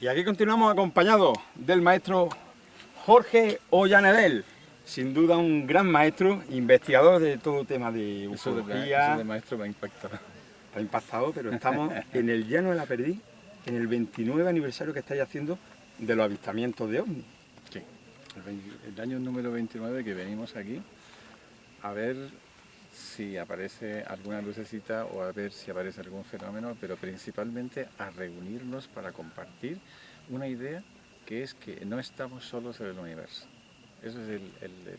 Y aquí continuamos acompañados del maestro Jorge Ollanedel, sin duda un gran maestro, investigador de todo tema de ufología. Eso de maestro me ha impactado. Está impactado, pero estamos en el Llano de la Perdiz, en el 29 aniversario que estáis haciendo de los avistamientos de ovnis. Sí, el año número 29 que venimos aquí a ver si aparece alguna lucecita o a ver si aparece algún fenómeno, pero principalmente a reunirnos para compartir una idea que es que no estamos solos en el universo. Eso es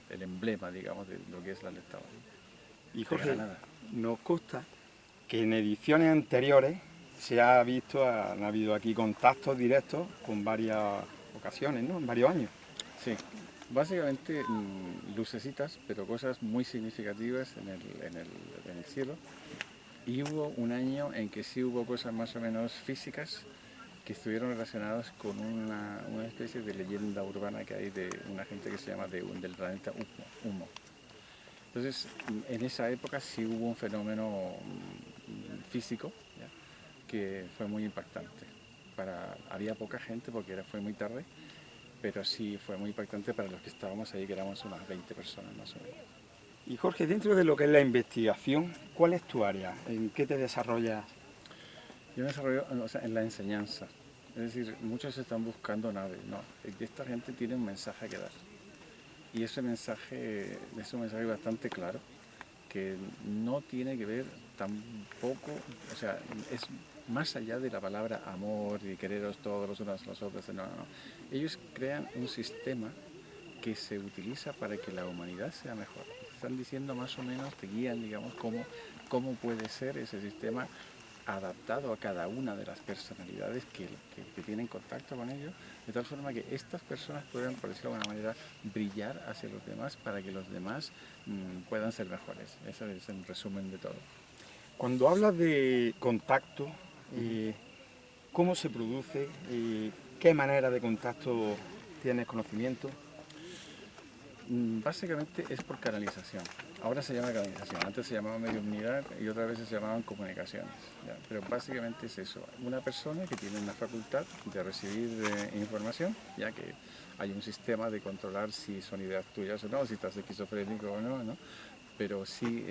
el emblema, digamos, de lo que es la alerta OVNI. Y Jorge, nos consta que en ediciones anteriores se ha visto, han habido aquí contactos directos con varias ocasiones, ¿no? En varios años. Sí, básicamente lucecitas, pero cosas muy significativas en el cielo. Y hubo un año en que sí hubo cosas más o menos físicas que estuvieron relacionadas con una especie de leyenda urbana que hay de una gente que se llama del planeta Humo. Entonces, en esa época sí hubo un fenómeno físico, ¿ya?, que fue muy impactante. Había poca gente porque fue muy tarde, pero sí fue muy impactante para los que estábamos ahí, que éramos unas 20 personas más o menos. Y Jorge, dentro de lo que es la investigación, ¿cuál es tu área? ¿En qué te desarrollas? Yo me desarrollo, o sea, en la enseñanza. Es decir, muchos están buscando naves, no. Esta gente tiene un mensaje que dar. Y ese mensaje es un mensaje bastante claro, que no tiene que ver tampoco, o sea, es más allá de la palabra amor y quereros todos los unos a los otros, no. Ellos crean un sistema que se utiliza para que la humanidad sea mejor. Están diciendo más o menos, te guían, digamos, cómo puede ser ese sistema adaptado a cada una de las personalidades que tienen contacto con ellos, de tal forma que estas personas puedan, por decirlo de alguna manera, brillar hacia los demás para que los demás puedan ser mejores. Ese es el resumen de todo. Cuando hablas de contacto, ¿cómo se produce? ¿Qué manera de contacto tienes conocimiento? Básicamente es por canalización. Ahora se llama canalización, antes se llamaba mediumnidad y otras veces se llamaban comunicaciones, ¿ya? Pero básicamente es eso, una persona que tiene una facultad de recibir información, ya que hay un sistema de controlar si son ideas tuyas o no, si estás esquizofrénico o no, pero sí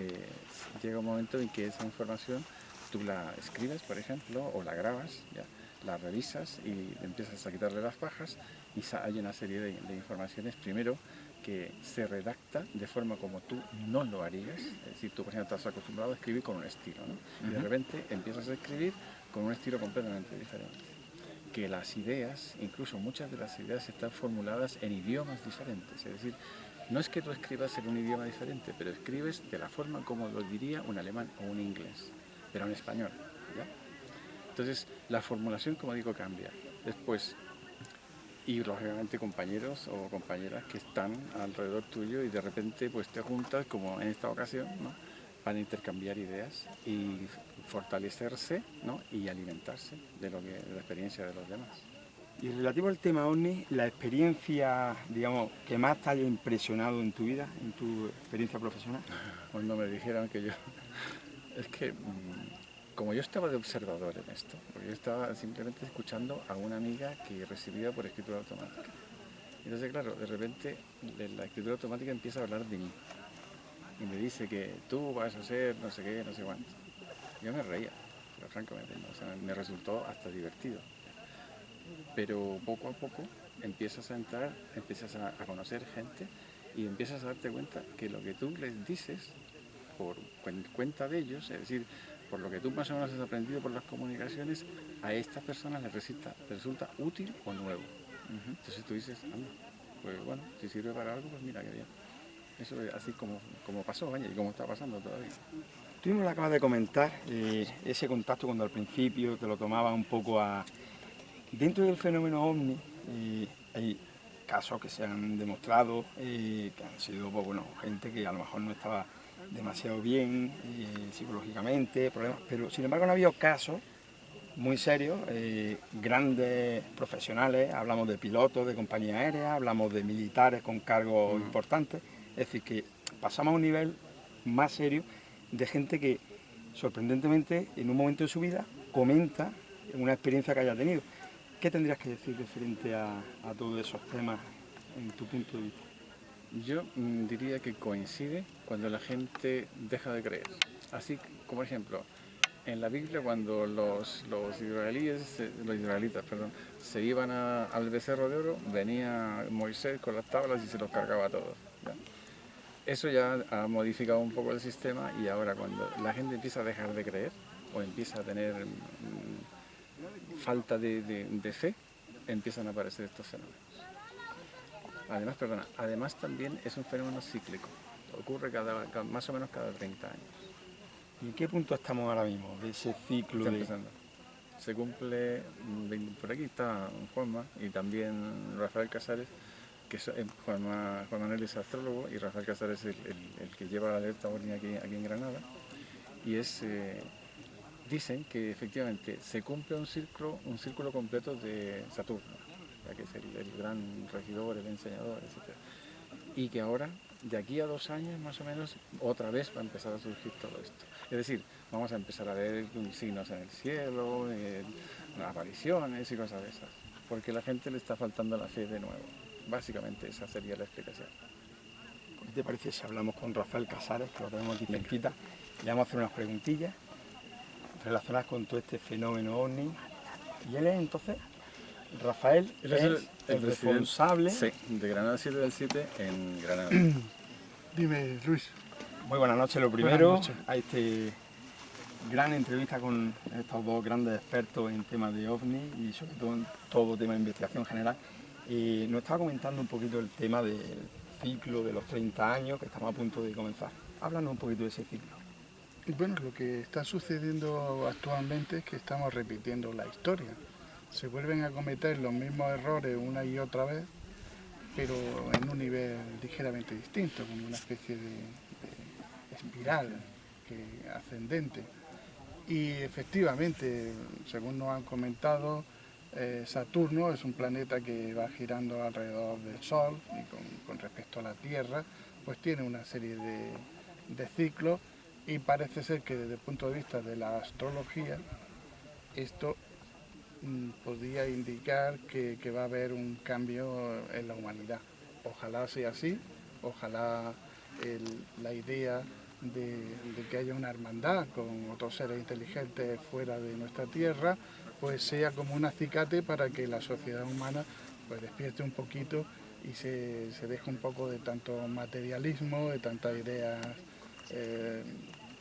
llega un momento en que esa información tú la escribes, por ejemplo, o la grabas, ¿ya?, la revisas y empiezas a quitarle las pajas y hay una serie de informaciones, primero, que se redacta de forma como tú no lo harías. Es decir, tú, por ejemplo, estás acostumbrado a escribir con un estilo, ¿no? Y de repente empiezas a escribir con un estilo completamente diferente. Que las ideas, incluso muchas de las ideas, están formuladas en idiomas diferentes. Es decir, no es que tú escribas en un idioma diferente, pero escribes de la forma como lo diría un alemán o un inglés, pero en español, ¿ya? Entonces, la formulación, como digo, cambia. Después, y lógicamente compañeros o compañeras que están alrededor tuyo y de repente pues te juntas, como en esta ocasión, ¿no?, para intercambiar ideas y fortalecerse, ¿no?, y alimentarse de la experiencia de los demás. Y relativo al tema OVNI, la experiencia, digamos, que más te haya impresionado en tu vida, en tu experiencia profesional. Cuando me dijeron que yo... Es que como yo estaba de observador en esto, porque yo estaba simplemente escuchando a una amiga que recibía por escritura automática. Entonces, claro, de repente la escritura automática empieza a hablar de mí y me dice que tú vas a hacer no sé qué, no sé cuánto. Yo me reía, pero francamente, ¿no? O sea, me resultó hasta divertido. Pero poco a poco empiezas a entrar, empiezas a conocer gente y empiezas a darte cuenta que lo que tú les dices por cuenta de ellos, es decir, por lo que tú más o menos has aprendido por las comunicaciones, a estas personas les resulta útil o nuevo. Entonces tú dices, anda, pues bueno, si sirve para algo, pues mira qué bien. Eso es así como pasó, vaya, y como está pasando todavía. Tú mismo lo acabas de comentar, ese contacto cuando al principio te lo tomabas un poco a... Dentro del fenómeno OVNI hay casos que se han demostrado, que han sido, pues, bueno, gente que a lo mejor no estaba demasiado bien psicológicamente, problemas, pero sin embargo no ha habido casos muy serios, grandes profesionales, hablamos de pilotos de compañías aéreas, hablamos de militares con cargos importantes, es decir, que pasamos a un nivel más serio de gente que sorprendentemente en un momento de su vida comenta una experiencia que haya tenido. ¿Qué tendrías que decir referente a todos esos temas en tu punto de vista? Yo diría que coincide cuando la gente deja de creer. Así como ejemplo, en la Biblia cuando los israelitas, se iban al becerro de oro, venía Moisés con las tablas y se los cargaba a todos. ¿Ya? Eso ya ha modificado un poco el sistema y ahora cuando la gente empieza a dejar de creer o empieza a tener falta de fe, empiezan a aparecer estos fenómenos. Además también es un fenómeno cíclico, ocurre más o menos cada 30 años. ¿Y en qué punto estamos ahora mismo de ese ciclo? Está empezando. Se cumple, por aquí está Juanma y también Rafael Casares, que Juan Manuel es astrólogo y Rafael Casares es el que lleva la alerta OVNI aquí en Granada. Y dicen que efectivamente se cumple un círculo completo de Saturno, que es el gran regidor, el enseñador, etc. Y que ahora, de aquí a 2 años más o menos, otra vez va a empezar a surgir todo esto. Es decir, vamos a empezar a ver signos en el cielo, apariciones y cosas de esas, porque a la gente le está faltando la fe de nuevo. Básicamente esa sería la explicación. ¿Qué te parece si hablamos con Rafael Casares, que lo tenemos aquí cerquita? Le vamos a hacer unas preguntillas relacionadas con todo este fenómeno OVNI. Y él es entonces, Rafael, es el responsable... Sí, de Granada 7 del 7 en Granada. Dime, Luis. Muy buenas noches, lo primero, a este gran entrevista con estos dos grandes expertos en temas de OVNI y sobre todo en todo tema de investigación general. Nos estaba comentando un poquito el tema del ciclo de los 30 años que estamos a punto de comenzar. Háblanos un poquito de ese ciclo. Bueno, lo que está sucediendo actualmente es que estamos repitiendo la historia. Se vuelven a cometer los mismos errores una y otra vez, pero en un nivel ligeramente distinto, como una especie de espiral ascendente. Y efectivamente, según nos han comentado, Saturno es un planeta que va girando alrededor del Sol y con respecto a la Tierra, pues tiene una serie de ciclos y parece ser que desde el punto de vista de la astrología esto podría indicar que va a haber un cambio en la humanidad. Ojalá sea así, ojalá la idea de que haya una hermandad con otros seres inteligentes fuera de nuestra Tierra, pues sea como un acicate para que la sociedad humana pues despierte un poquito y se deje un poco de tanto materialismo, de tantas ideas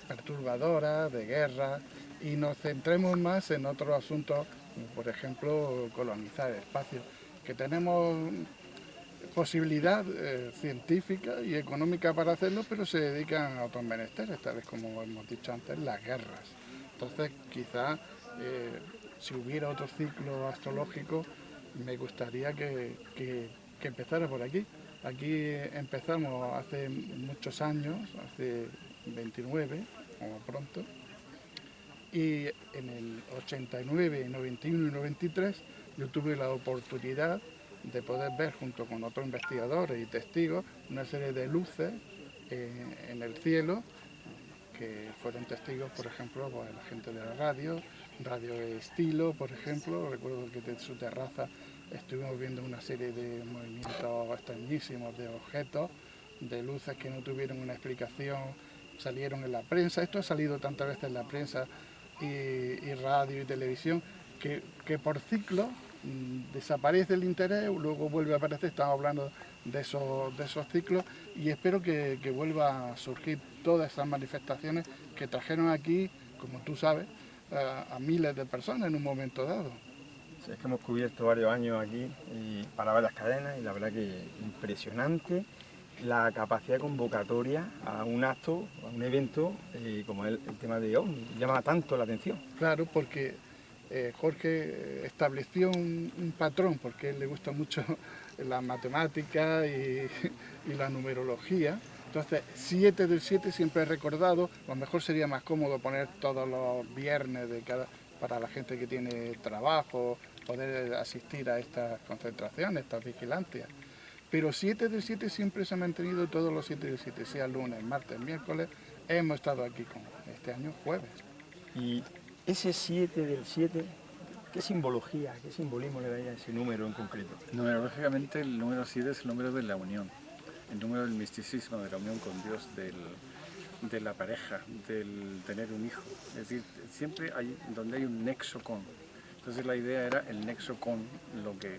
perturbadoras, de guerra, y nos centremos más en otros asuntos, como por ejemplo colonizar el espacio, que tenemos posibilidad científica y económica para hacerlo, pero se dedican a otros menesteres, tales como hemos dicho antes, las guerras. Entonces, quizás si hubiera otro ciclo astrológico, me gustaría que empezara por aquí. Aquí empezamos hace muchos años, hace 29, como pronto, y en el 89, 91 y 93 yo tuve la oportunidad de poder ver junto con otros investigadores y testigos una serie de luces en el cielo que fueron testigos, por ejemplo, pues, la gente de la Radio Estilo, por ejemplo. Recuerdo que de su terraza estuvimos viendo una serie de movimientos extrañísimos de objetos, de luces que no tuvieron una explicación, salieron en la prensa. Esto ha salido tantas veces en la prensa y radio y televisión que por ciclo desaparece el interés, luego vuelve a aparecer. Estamos hablando de esos ciclos y espero que vuelva a surgir todas esas manifestaciones que trajeron aquí, como tú sabes, a miles de personas en un momento dado. Sí, es que hemos cubierto varios años aquí para varias cadenas y la verdad que impresionante la capacidad de convocatoria a un acto, a un evento como el tema de OVNI. Llama tanto la atención. Claro, porque Jorge estableció un patrón, porque a él le gusta mucho la matemática y la numerología. Entonces, 7 del 7 siempre he recordado. A lo mejor sería más cómodo poner todos los viernes para la gente que tiene trabajo, poder asistir a estas concentraciones, estas vigilancias. Pero 7 del 7 siempre se ha mantenido, todos los 7 del 7, sea lunes, martes, miércoles. Hemos estado aquí con este año jueves. Y ese 7 del 7, ¿Qué simbología, qué simbolismo le dais a ese número en concreto? Numerológicamente el número 7 es el número de la unión, el número del misticismo, de la unión con Dios, de la pareja, del tener un hijo. Es decir, siempre hay donde hay un nexo con. Entonces la idea era el nexo con lo que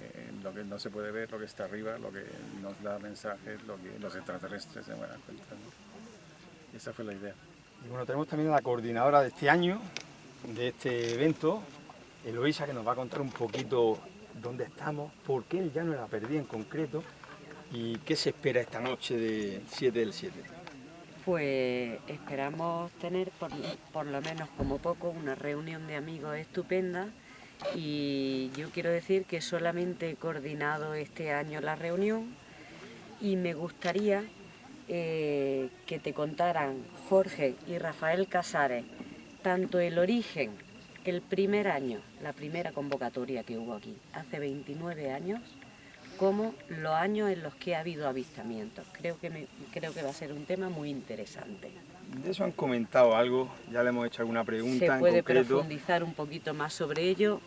no se puede ver, lo que está arriba, lo que nos da mensajes, lo que los extraterrestres se van a cuenta, ¿no? Esa fue la idea. Y bueno, tenemos también a la coordinadora de este año, de este evento, Eloisa, que nos va a contar un poquito dónde estamos, por qué el Llano de la Perdida en concreto y qué se espera esta noche de 7 del 7. Pues esperamos tener por lo menos como poco una reunión de amigos estupenda, y yo quiero decir que solamente he coordinado este año la reunión y me gustaría que te contaran Jorge y Rafael Casares tanto el origen, el primer año, la primera convocatoria que hubo aquí, hace 29 años, como los años en los que ha habido avistamientos. Creo que va a ser un tema muy interesante. De eso han comentado algo, ya le hemos hecho alguna pregunta Se puede en concreto. profundizar un poquito más sobre ello.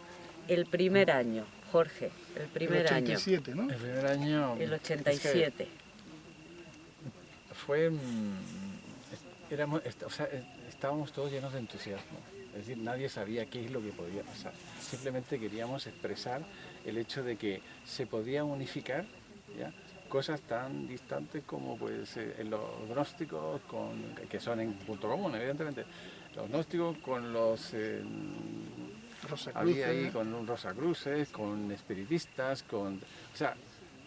El primer año, Jorge, el primer el año. 87, ¿no? El primer año... El 87. Fue... estábamos todos llenos de entusiasmo. Es decir, nadie sabía qué es lo que podía pasar. Simplemente queríamos expresar el hecho de que se podía unificar, ¿ya?, cosas tan distantes como pues, los gnósticos, que son en punto común, evidentemente. Los gnósticos con los... había ahí con un Rosacruces, con espiritistas, o sea,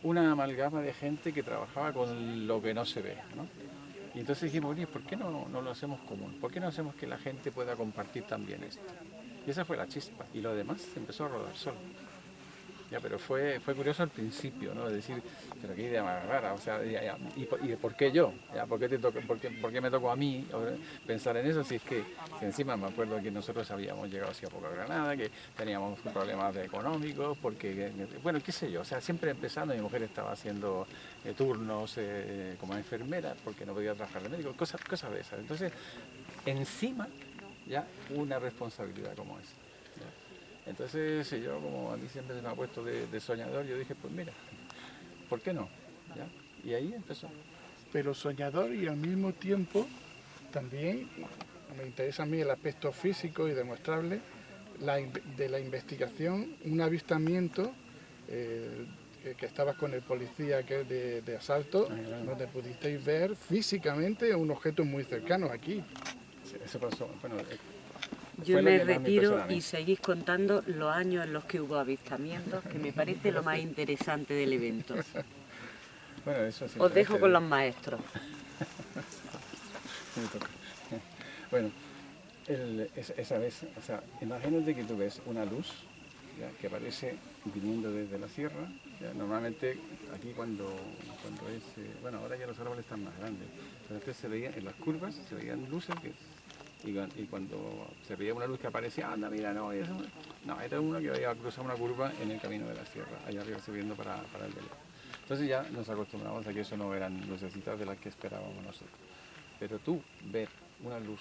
una amalgama de gente que trabajaba con lo que no se ve, ¿no? Y entonces dijimos, oye, ¿por qué no lo hacemos común? ¿Por qué no hacemos que la gente pueda compartir también esto? Y esa fue la chispa, y lo demás se empezó a rodar solo. Ya, pero fue curioso al principio, ¿no? Es decir, pero qué idea más rara, o sea, ¿y por qué yo? ¿Ya? ¿Por qué me tocó a mí pensar en eso? Si es que si encima me acuerdo que nosotros habíamos llegado hacia Poca Granada, que teníamos problemas económicos, porque, bueno, qué sé yo, o sea, siempre empezando, mi mujer estaba haciendo turnos como enfermera, porque no podía trabajar de médico, cosas de esas. Entonces, encima, ya, una responsabilidad como esa. Entonces yo, como a mí siempre se me ha puesto de soñador, yo dije, pues mira, ¿por qué no? ¿Ya? Y ahí empezó. Pero soñador, y al mismo tiempo también me interesa a mí el aspecto físico y demostrable de la investigación, un avistamiento que estabas con el policía que es de asalto, donde pudisteis ver físicamente un objeto muy cercano aquí. Sí, eso pasó. Bueno, yo me retiro y seguís contando los años en los que hubo avistamientos, que me parece lo más interesante del evento. Bueno, eso sí. Os dejo con los maestros. Me toca. Bueno, esa vez, o sea, imagínate que tú ves una luz, ¿ya?, que aparece viniendo desde la sierra. ¿Ya? Normalmente aquí cuando es, bueno, ahora ya los árboles están más grandes, pero antes se veía en las curvas, se veían luces y cuando se veía una luz que aparecía, anda, mira, no, eso, no, era uno que había cruzado una curva en el camino de la sierra, allá arriba subiendo para el velero. Entonces ya nos acostumbramos a que eso no eran lucecitas de las que esperábamos nosotros. Pero tú ver una luz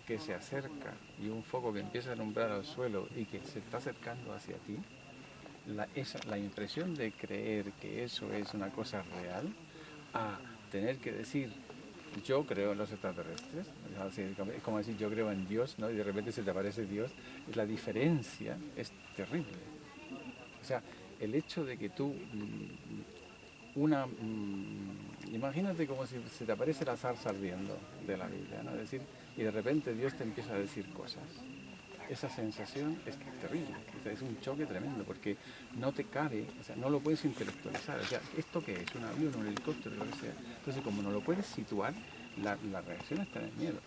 que se acerca y un foco que empieza a alumbrar al suelo y que se está acercando hacia ti, la impresión de creer que eso es una cosa real, a tener que decir, yo creo en los extraterrestres, es como decir yo creo en Dios, ¿no?, y de repente se te aparece Dios, la diferencia es terrible. O sea, el hecho de que tú, imagínate como si se te aparece la zarza ardiendo de la Biblia, ¿no? Es decir, y de repente Dios te empieza a decir cosas. Esa sensación es terrible, o sea, es un choque tremendo, porque no te cabe, o sea, no lo puedes intelectualizar, o sea, ¿esto qué es? ¿Un avión, un helicóptero, lo que sea? Entonces, como no lo puedes situar, la reacción es tener miedo.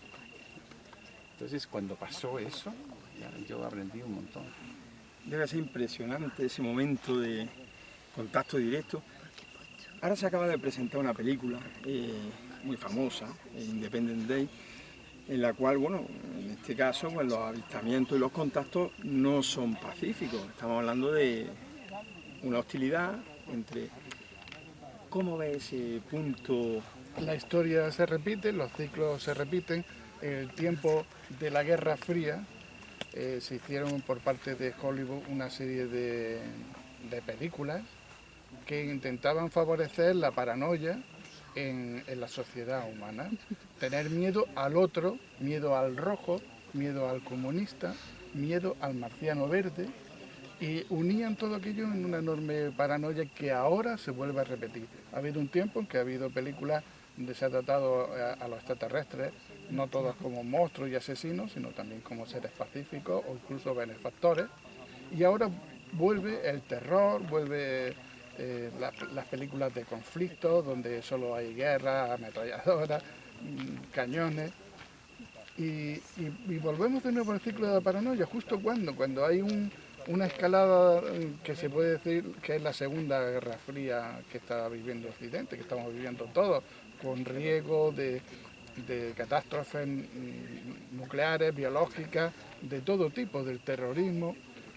Entonces, cuando pasó eso, ya, yo aprendí un montón. Debe ser impresionante ese momento de contacto directo. Ahora se acaba de presentar una película muy famosa, Independence Day, en la cual, bueno, en este caso, pues los avistamientos y los contactos no son pacíficos. Estamos hablando de una hostilidad entre... ¿Cómo ves ese punto? La historia se repite, los ciclos se repiten. En el tiempo de la Guerra Fría, se hicieron por parte de Hollywood una serie de películas que intentaban favorecer la paranoia en la sociedad humana. Tener miedo al otro, miedo al rojo, miedo al comunista, miedo al marciano verde, y unían todo aquello en una enorme paranoia que ahora se vuelve a repetir. Ha habido un tiempo en que ha habido películas donde se ha tratado a los extraterrestres, no todos como monstruos y asesinos, sino también como seres pacíficos o incluso benefactores. Y ahora vuelve el terror, vuelve las películas de conflicto, donde solo hay guerra, ametralladoras, cañones. Y volvemos de nuevo al ciclo de la paranoia, justo cuando hay una escalada que se puede decir que es la segunda guerra fría que está viviendo Occidente, que estamos viviendo todos, con riesgo de catástrofes nucleares, biológicas, de todo tipo, del terrorismo.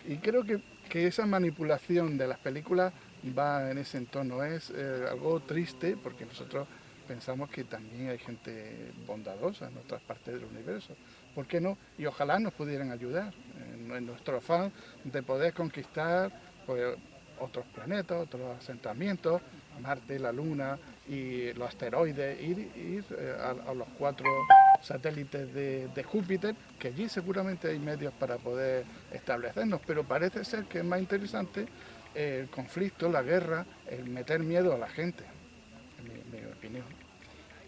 Y creo que esa manipulación de las películas va en ese entorno. Es algo triste porque nosotros pensamos que también hay gente bondadosa en otras partes del universo. ¿Por qué no? Y ojalá nos pudieran ayudar en nuestro afán de poder conquistar pues, otros planetas, otros asentamientos, Marte, la Luna y los asteroides, ir a los 4 satélites de Júpiter, que allí seguramente hay medios para poder establecernos, pero parece ser que es más interesante el conflicto, la guerra, el meter miedo a la gente, en mi opinión.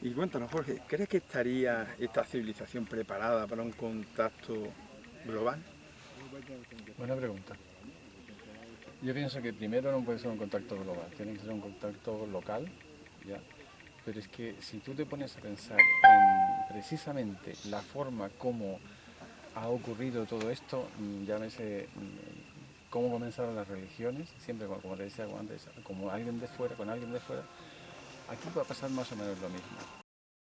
Y cuéntanos, Jorge, ¿crees que estaría esta civilización preparada para un contacto global? Buena pregunta. Yo pienso que primero no puede ser un contacto global, tiene que ser un contacto local, ¿ya? Pero es que si tú te pones a pensar en precisamente la forma como ha ocurrido todo esto, llámese cómo comenzaron las religiones, siempre como te decía antes, como alguien de fuera, con alguien de fuera, aquí va a pasar más o menos lo mismo.